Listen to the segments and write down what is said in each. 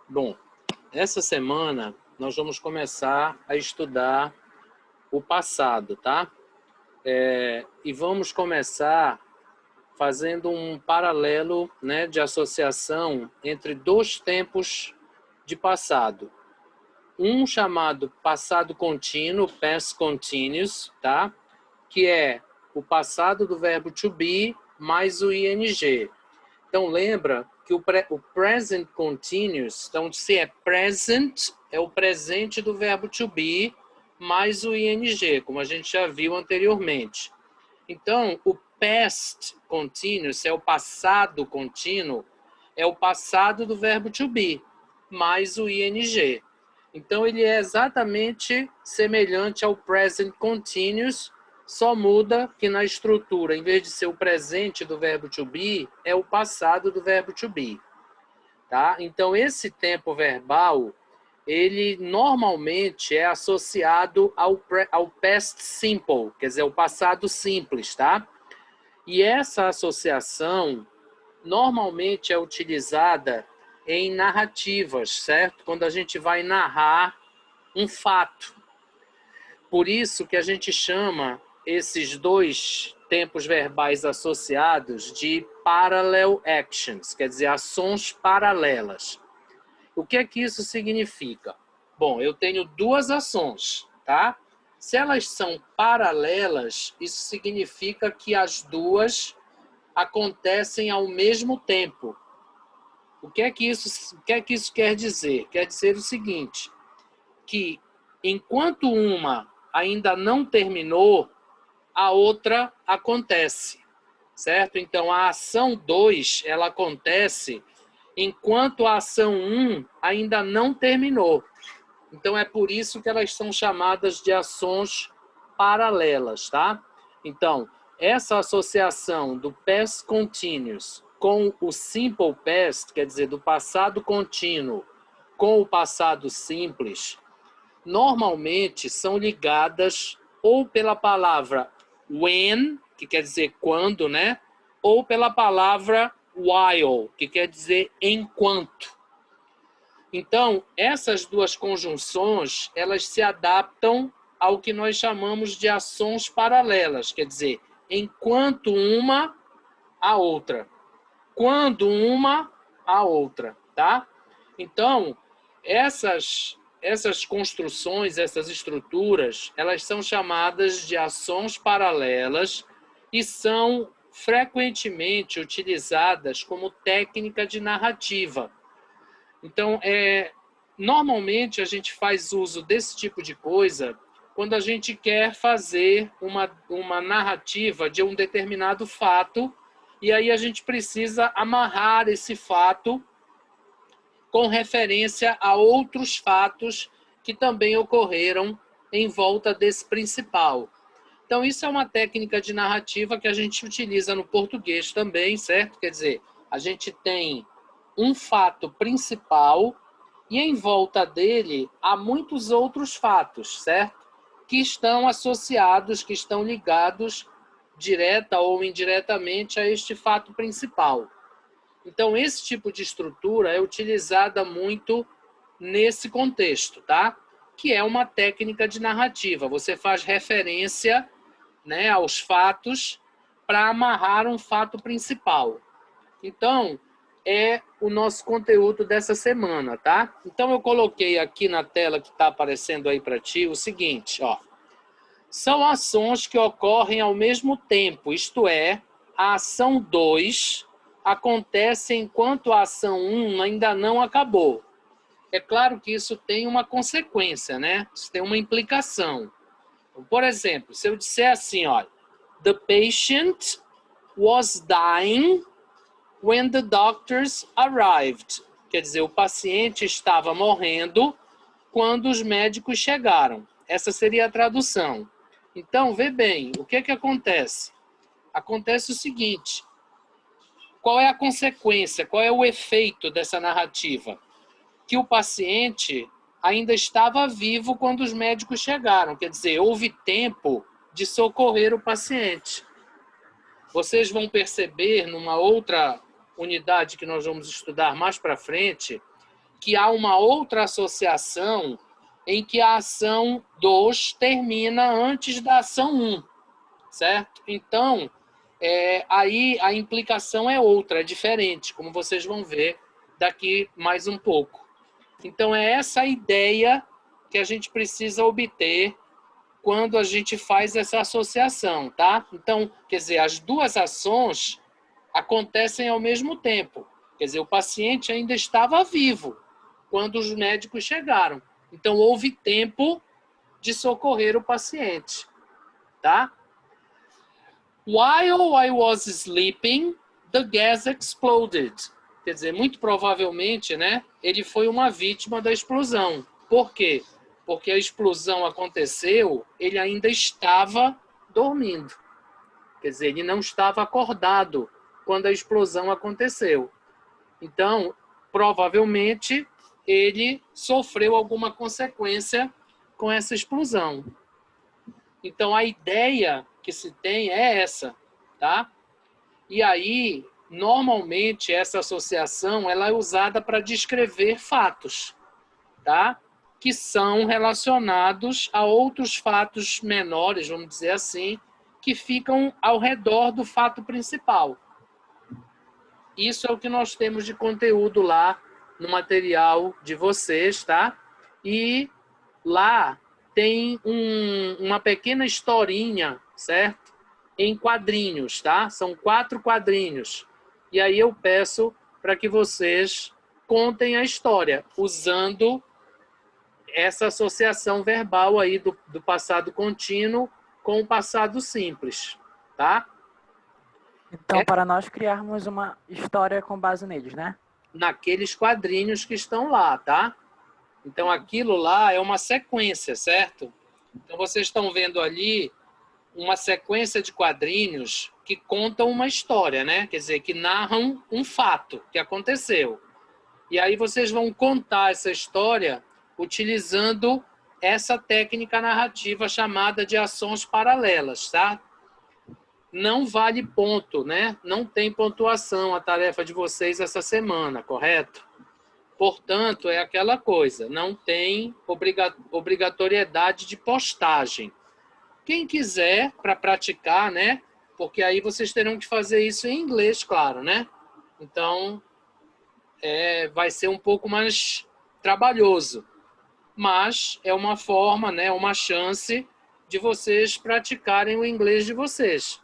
Bom, essa semana nós vamos começar a estudar o passado, tá? E vamos começar fazendo um paralelo, né, de associação entre dois tempos de passado. Um chamado passado contínuo, past continuous, tá? Que é o passado do verbo to be mais o ing. Então, lembra que o present continuous, então, se é present, é o presente do verbo to be mais o ing, como a gente já viu anteriormente. Então, o past continuous é o passado contínuo, é o passado do verbo to be mais o ing. Então, ele é exatamente semelhante ao present continuous, só muda que na estrutura, em vez de ser o presente do verbo to be, é o passado do verbo to be. Tá? Então, esse tempo verbal, ele normalmente é associado ao past simple, quer dizer, o passado simples, tá? E essa associação normalmente é utilizada em narrativas, certo? Quando a gente vai narrar um fato. Por isso que a gente chama esses dois tempos verbais associados de parallel actions, quer dizer, ações paralelas. O que é que isso significa? Bom, eu tenho duas ações, tá? Se elas são paralelas, isso significa que as duas acontecem ao mesmo tempo. O que é que isso quer dizer? Quer dizer o seguinte, que enquanto uma ainda não terminou, a outra acontece, certo? Então, a ação 2, ela acontece enquanto a ação 1 ainda não terminou. Então, é por isso que elas são chamadas de ações paralelas, tá? Então, essa associação do past continuous com o simple past, quer dizer, do passado contínuo com o passado simples, normalmente são ligadas ou pela palavra when, que quer dizer quando, né? Ou pela palavra while, que quer dizer enquanto. Então, essas duas conjunções, elas se adaptam ao que nós chamamos de ações paralelas, quer dizer, enquanto uma a outra, quando uma a outra, tá? Então, essas construções, essas estruturas, elas são chamadas de ações paralelas e são frequentemente utilizadas como técnica de narrativa. Então, normalmente a gente faz uso desse tipo de coisa quando a gente quer fazer uma narrativa de um determinado fato e aí a gente precisa amarrar esse fato com referência a outros fatos que também ocorreram em volta desse principal. Então, isso é uma técnica de narrativa que a gente utiliza no português também, certo? Quer dizer, a gente tem um fato principal e em volta dele há muitos outros fatos, certo? Que estão associados, que estão ligados direta ou indiretamente a este fato principal. Então, esse tipo de estrutura é utilizada muito nesse contexto, tá? Que é uma técnica de narrativa. Você faz referência, né, aos fatos para amarrar um fato principal. Então, é o nosso conteúdo dessa semana, tá? Então, eu coloquei aqui na tela que está aparecendo aí para ti o seguinte, ó. São ações que ocorrem ao mesmo tempo, isto é, a ação 2 acontece enquanto a ação 1 ainda não acabou. É claro que isso tem uma consequência, né? Isso tem uma implicação. Por exemplo, se eu disser assim, olha, the patient was dying when the doctors arrived. Quer dizer, o paciente estava morrendo quando os médicos chegaram. Essa seria a tradução. Então, vê bem, o que acontece? Acontece o seguinte, qual é a consequência, qual é o efeito dessa narrativa? Que o paciente ainda estava vivo quando os médicos chegaram, quer dizer, houve tempo de socorrer o paciente. Vocês vão perceber numa outra unidade que nós vamos estudar mais para frente, que há uma outra associação em que a ação 2 termina antes da ação 1, certo? Então, aí a implicação é outra, é diferente, como vocês vão ver daqui mais um pouco. Então, é essa a ideia que a gente precisa obter quando a gente faz essa associação, tá? Então, quer dizer, as duas ações acontecem ao mesmo tempo. Quer dizer, o paciente ainda estava vivo quando os médicos chegaram. Então, houve tempo de socorrer o paciente, tá? While I was sleeping, the gas exploded. Quer dizer, muito provavelmente, né, ele foi uma vítima da explosão. Por quê? Porque a explosão aconteceu, ele ainda estava dormindo. Quer dizer, ele não estava acordado quando a explosão aconteceu. Então, provavelmente, ele sofreu alguma consequência com essa explosão. Então, a ideia que se tem é essa, tá? E aí, normalmente, essa associação ela é usada para descrever fatos, tá? Que são relacionados a outros fatos menores, vamos dizer assim, que ficam ao redor do fato principal. Isso é o que nós temos de conteúdo lá no material de vocês, tá? E lá tem uma pequena historinha, certo? Em quadrinhos, tá? São 4 quadrinhos. E aí eu peço para que vocês contem a história, usando essa associação verbal aí do passado contínuo com o passado simples, tá? Então, para nós criarmos uma história com base neles, né? Naqueles quadrinhos que estão lá, tá? Então, aquilo lá é uma sequência, certo? Então, vocês estão vendo ali uma sequência de quadrinhos que contam uma história, né? Quer dizer, que narram um fato que aconteceu. E aí vocês vão contar essa história utilizando essa técnica narrativa chamada de ações paralelas, tá? Não vale ponto, né? Não tem pontuação a tarefa de vocês essa semana, correto? Portanto, é aquela coisa, não tem obrigatoriedade de postagem. Quem quiser, para praticar, né? Porque aí vocês terão que fazer isso em inglês, claro, né? Então, vai ser um pouco mais trabalhoso. Mas é uma forma, né? Uma chance de vocês praticarem o inglês de vocês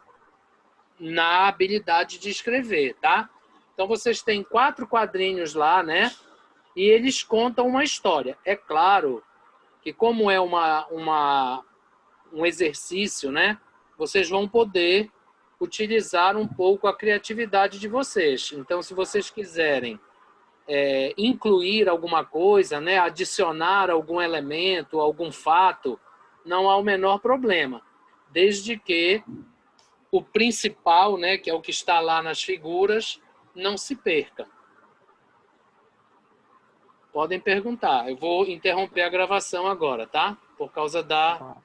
na habilidade de escrever, tá? Então, vocês têm 4 quadrinhos lá, né? E eles contam uma história. É claro que como é um exercício, né? Vocês vão poder utilizar um pouco a criatividade de vocês. Então, se vocês quiserem incluir alguma coisa, né? Adicionar algum elemento, algum fato, não há o menor problema. Desde que o principal, né? Que é o que está lá nas figuras, não se perca. Podem perguntar. Eu vou interromper a gravação agora, tá? Por causa da